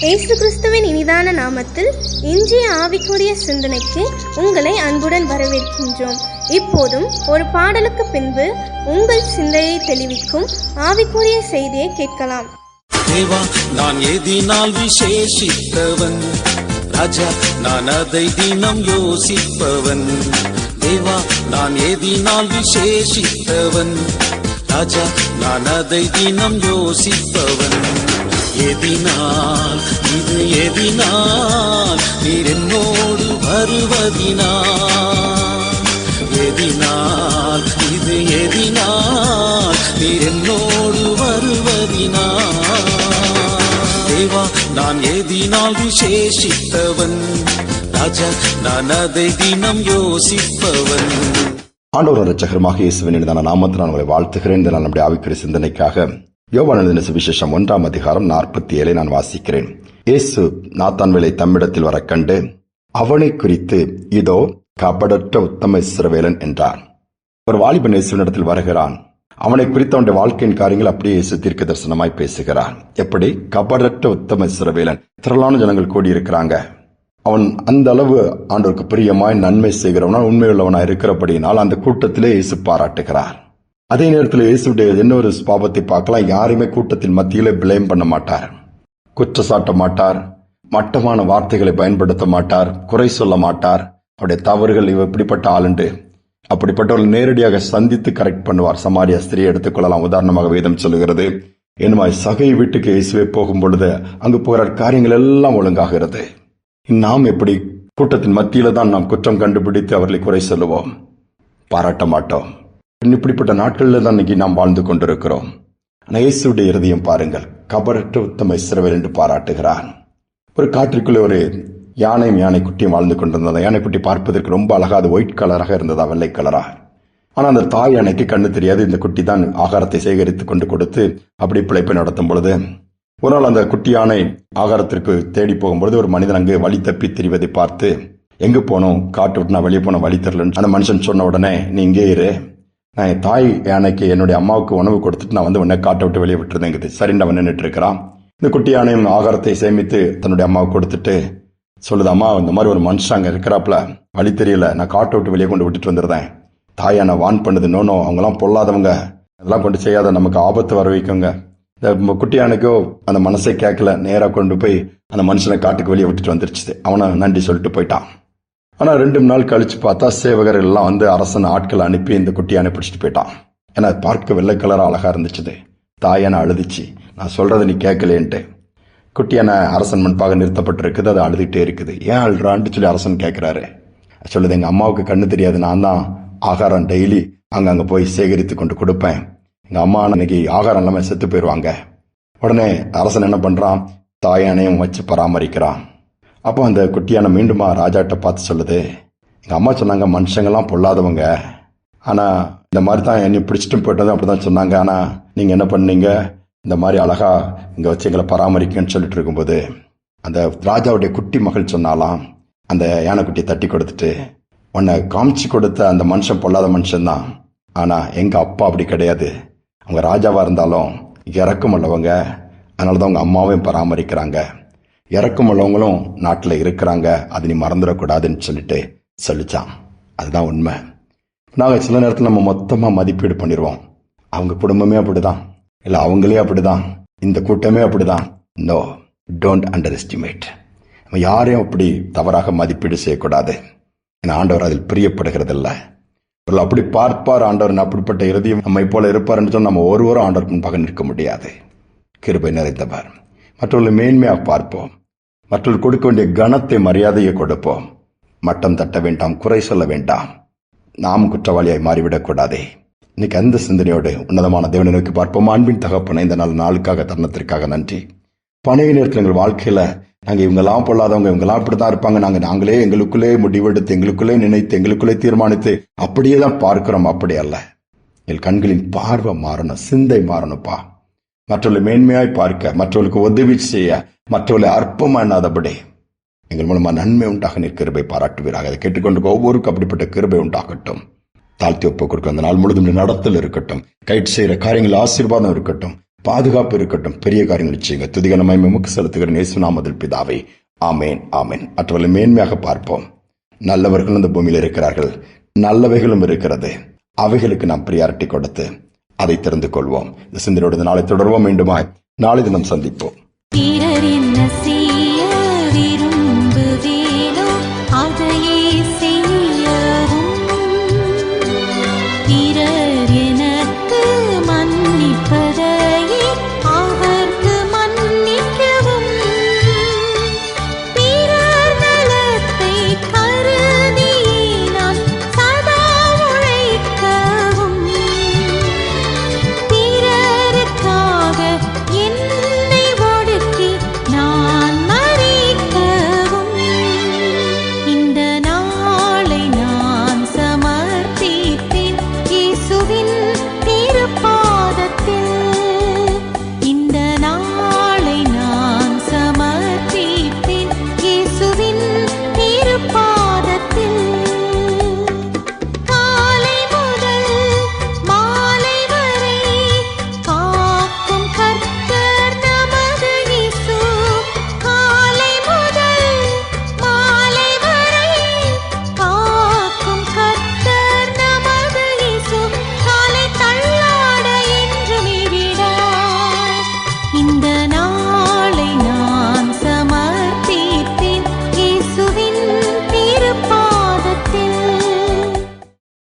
இயேசு கிறிஸ்துவின் இனிதான நாமத்தில் இன்றைய ஆவிக்குரிய சிந்தனைக்கு உங்களை அன்புடன் வரவேற்கின்றோம். இப்போதும் ஒரு பாடலுக்கு பின்பு உங்கள் சிந்தையை தெளிவிக்கும் ஆவிக்குரிய செய்தியை கேட்கலாம். தேவா, நான் எதினால் விசேஷித்தவன், ராஜா நான் அதை தினம் யோசிப்பவன். தேவா, நான் எதினால் விசேஷித்தவன், ராஜா நான் அதை தினம் யோசிப்பவன். எதினால் இது எதினால் நீர் என்னோடு வருவதினால், எதினால் இது எதினால் நீர் என்னோடு வருவதினால். தேவா, நான் எதினால் விசேஷித்தவன், ராஜா நான் அதை தினம் யோசிப்பவன். ஆண்டவர் இரட்சகருமாக இயேசுவின் இனிதான நாமத்தில் நான் உங்களை வாழ்த்துகிறேன். இந்த நம்முடைய ஆவிக்குரிய சிந்தனைக்காக யோவான் எழுதின சுவிசேஷம் 1:47 நான் வாசிக்கிறேன். இயேசு நாத்தான்வேலை தம்மிடத்தில் வர கண்டு அவனை குறித்து இதோ கபடற்ற உத்தம இஸ்ரவேலன் என்றார். ஒரு வாலிபன் இயேசுவினிடத்தில் வருகிறான். அவனை குறித்து அவனுடைய வாழ்க்கையின் காரியங்கள் அப்படியே இயேசு தீர்க்க தரிசனமாய் பேசுகிறார். எப்படி? கபடற்ற உத்தம இஸ்ரவேலன். திரளான ஜனங்கள் கூடியிருக்கிறாங்க. அவன் அந்த அளவு ஆண்டவருக்கு பிரியமாய் நன்மை செய்கிறவனா உண்மையுள்ளவனா இருக்கிறபடியினால் அந்த கூட்டத்திலே இயேசு பாராட்டுகிறார். அதே நேரத்தில் இயேசுடைய இன்னொரு பாவத்தை பார்க்கலாம். யாருமே கூட்டத்தின் மத்தியிலே பிளேம் பண்ண மாட்டார், குற்றச்சாட்ட மாட்டார், மட்டமான வார்த்தைகளை பயன்படுத்த மாட்டார், குறை சொல்ல மாட்டார். அவருடைய தவறுகள் இவ இப்படிப்பட்ட ஆளுண்டு அப்படிப்பட்டவர்கள் நேரடியாக சந்தித்து கரெக்ட் பண்ணுவார். சமாரியா ஸ்திரியை எடுத்துக்கொள்ளலாம். உதாரணமாக வேதம் சொல்லுகிறது, என்னும் சகை வீட்டுக்கு இயேசுவே போகும் பொழுது அங்கு போகிற காரியங்கள் எல்லாம் ஒழுங்காகிறது. நாம் எப்படி கூட்டத்தின் மத்தியில தான் நாம் குற்றம் கண்டுபிடித்து அவர்களை குறை சொல்லுவோம், பாராட்ட மாட்டோம். இப்படிப்பட்ட நாட்களில் தான் இன்னைக்கு நாம் வாழ்ந்து கொண்டிருக்கிறோம். இயேசுடைய இருதயம் பாருங்கள், கபடற்ற உத்தம இஸ்ரவேல் என்று பாராட்டுகிறார். ஒரு காட்டிற்குள்ளே ஒரு யானை குட்டியும் வாழ்ந்து கொண்டிருந்தது. யானைக்குட்டி பார்ப்பதற்கு ரொம்ப அழகா, அது ஒயிட் கலராக இருந்ததா, வெள்ளை கலரா. ஆனா அந்த தாய் யானைக்கு கண்ணு தெரியாது. இந்த குட்டி தான் ஆகாரத்தை சேகரித்து கொண்டு கொடுத்து அப்படி பிழைப்பை நடத்தும் பொழுது ஒரு நாள் அந்த குட்டி யானை ஆகாரத்திற்கு தேடி போகும்பொழுது ஒரு மனிதன் அங்கு வழி தப்பி திரிவதை பார்த்து, எங்கு போனோம், காட்டு விட்டு நான் வெளியே போன வழி தெரியலன்னு அந்த மனுஷன் சொன்ன உடனே, நீ இங்கே இரு, நான் என் தாய் யானைக்கு என்னுடைய அம்மாவுக்கு உணவு கொடுத்துட்டு நான் வந்து உன்னை காட்டை விட்டு வெளியே விட்டுருந்தேங்குது. சரின்னு அவன் நின்றுட்டு இருக்கிறான். இந்த குட்டி யானையும் ஆகாரத்தை சேமித்து தன்னுடைய அம்மாவுக்கு கொடுத்துட்டு சொல்லுது, அம்மா இந்த மாதிரி ஒரு மனுஷன் அங்கே இருக்கிறாப்புல, வழி தெரியல, நான் காட்டை விட்டு வெளியே கொண்டு விட்டுட்டு வந்துடுறேன். தாய் யானை வான் பண்ணுது, நோனோ அவங்களாம் பொல்லாதவங்க, அதெல்லாம் கொண்டு செய்யாத, நமக்கு ஆபத்து வர வைக்குங்க. இந்த குட்டி யானைக்கோ அந்த மனசை கேட்கல, நேராக கொண்டு போய் அந்த மனுஷனை காட்டுக்கு வெளியே விட்டுட்டு வந்துருச்சு. அவனை நன்றி சொல்லிட்டு போயிட்டான். ஆனா 2 நாள் கழிச்சு பார்த்தா சேவகர் எல்லாம் வந்து அரசன் ஆட்கள் அனுப்பி இந்த குட்டியானை பிடிச்சிட்டு போயிட்டான். ஏன்னா பார்க்க வெள்ளை கலரா அழகா இருந்துச்சு. தாயான அழுதுச்சு, நான் சொல்றதை நீ கேட்கலேன்ட்டு. குட்டியான அரசன் முன்பாக நிறுத்தப்பட்டிருக்குது. அது அழுதுகிட்டே இருக்குது. ஏன் அழுறான்னு சொல்லி அரசன் கேட்கிறாரு. சொல்லுது, எங்க அம்மாவுக்கு கண்ணு தெரியாது, நான் தான் ஆகாரம் டெய்லி அங்க போய் சேகரித்து கொண்டு கொடுப்பேன். எங்க அம்மா இன்னைக்கு ஆகாரம் எல்லாமே செத்து போயிடுவாங்க. உடனே அரசன் என்ன பண்றான், தாயானையும் வச்சு பராமரிக்கிறான். அப்போ அந்த குட்டியான மீண்டுமா ராஜாட்ட பார்த்து சொல்லுது, எங்க அம்மா சொன்னாங்க மனுஷங்கள்லாம் பொல்லாதவங்க, ஆனா இந்த மாதிரி தான் என்னை பிடிச்சிட்டு போயிட்டதும் அப்படிதான் சொன்னாங்க, ஆனா நீங்க என்ன பண்ணீங்க, இந்த மாதிரி அழகா இங்க வச்சு எங்களை பராமரிக்கன்னு சொல்லிட்டு இருக்கும்போது அந்த ராஜாவுடைய குட்டி மகள் சொன்னாலாம், அந்த யானைக்குட்டியை தட்டி கொடுத்துட்டு, உன்னை காமிச்சு கொடுத்த அந்த மனுஷன் பொல்லாத மனுஷன்தான், ஆனா எங்க அப்பா அப்படி கிடையாது, அவங்க ராஜாவா இருந்தாலும் இறக்கம் உள்ளவங்க, அதனாலதான் அவங்க அம்மாவையும் பராமரிக்கிறாங்க, இறக்கம் உள்ளவங்களும் நாட்டில் இருக்கிறாங்க, அது நீ மறந்துடக்கூடாதுன்னு சொல்லிட்டு சொல்லிச்சான். அதுதான் உண்மை. நாங்கள் சில நேரத்தில் நம்ம மொத்தமாக மதிப்பீடு பண்ணிடுவோம். அவங்க குடும்பமே அப்படிதான், இல்லை அவங்களே அப்படிதான், இந்த கூட்டமே அப்படிதான். No, don't underestimate. நம்ம யாரையும் அப்படி தவறாக மதிப்பீடு செய்யக்கூடாது. ஏன்னா ஆண்டவர் அதில் பிரியப்படுகிறதில்ல. அப்படி பார்ப்பார் ஆண்டவர், அப்படிப்பட்ட இறுதியும் நம்மை போல இருப்பார் என்று சொன்னால் நம்ம ஒருவரும் ஆண்டவர் முன்பாக நிற்க முடியாது. கிருபை நிறைந்தவர். மற்றவர்கள் மேன்மையாக பார்ப்போம், மற்றவர்கள் கொடுக்க வேண்டிய கனத்தை மரியாதையை கொடுப்போம். மட்டம் தட்ட வேண்டாம், குறை சொல்ல வேண்டாம், நாம் குற்றவாளியாய் மாறிவிடக்கூடாதே. இன்னைக்கு அந்த சிந்தனையோடு உன்னதமான தேவனை நோக்கி பார்ப்போம். அன்பின் தகப்பனை, இந்த நாளுக்காக தருணத்திற்காக நன்றி. பழைய நேரத்தில் எங்கள் வாழ்க்கையில நாங்கள் இவங்கெல்லாம் பொல்லாதவங்க, இவங்கெல்லாம் இப்படிதான் இருப்பாங்க, நாங்களே எங்களுக்குள்ளே முடிவெடுத்து, எங்களுக்குள்ளே நினைத்து, எங்களுக்குள்ளே தீர்மானித்து அப்படியே தான் பார்க்கிறோம். அப்படி அல்ல, எங்கள் கண்களின் பார்வை மாறணும், சிந்தை மாறணும்ப்பா. மற்றவர்களை மேன்மையாய் பார்க்க, மற்றவர்களுக்கு உதவி செய்ய, மற்றவர்களை அற்பமா எண்ணாதபடி எங்கள் மூலமா நன்மை உண்டாக நீர் கிருபை பாராட்டுவீராக. அதை கேட்டுக்கொண்டு ஒவ்வொருக்கும் அப்படிப்பட்ட கிருபை உண்டாகட்டும். தாழ்த்தி ஒப்பு கொடுக்க அந்த நாள் முழுதும் நடத்தல் இருக்கட்டும். கைட் செய்கிற காரியங்கள் ஆசீர்வாதம் இருக்கட்டும். பாதுகாப்பு இருக்கட்டும். பெரிய காரியங்கள் செய்யுங்க. துதிகனமாய் உமக்கு செலுத்துகிற இயேசு நாமத்தில் பிதாவே, ஆமேன் ஆமேன். மற்றவர்களை மேன்மையாக பார்ப்போம். நல்லவர்கள் இந்த பூமியில் இருக்கிறார்கள், நல்லவைகளும் இருக்கிறது. அவைகளுக்கு நாம் பிரியாரிட்டி கொடுத்து அதை தெரிந்து கொள்வோம். இந்த சிந்தனையோடு நாளை தொடர்வோம். மீண்டுமாய் நாளை தினம் சந்திப்போம்.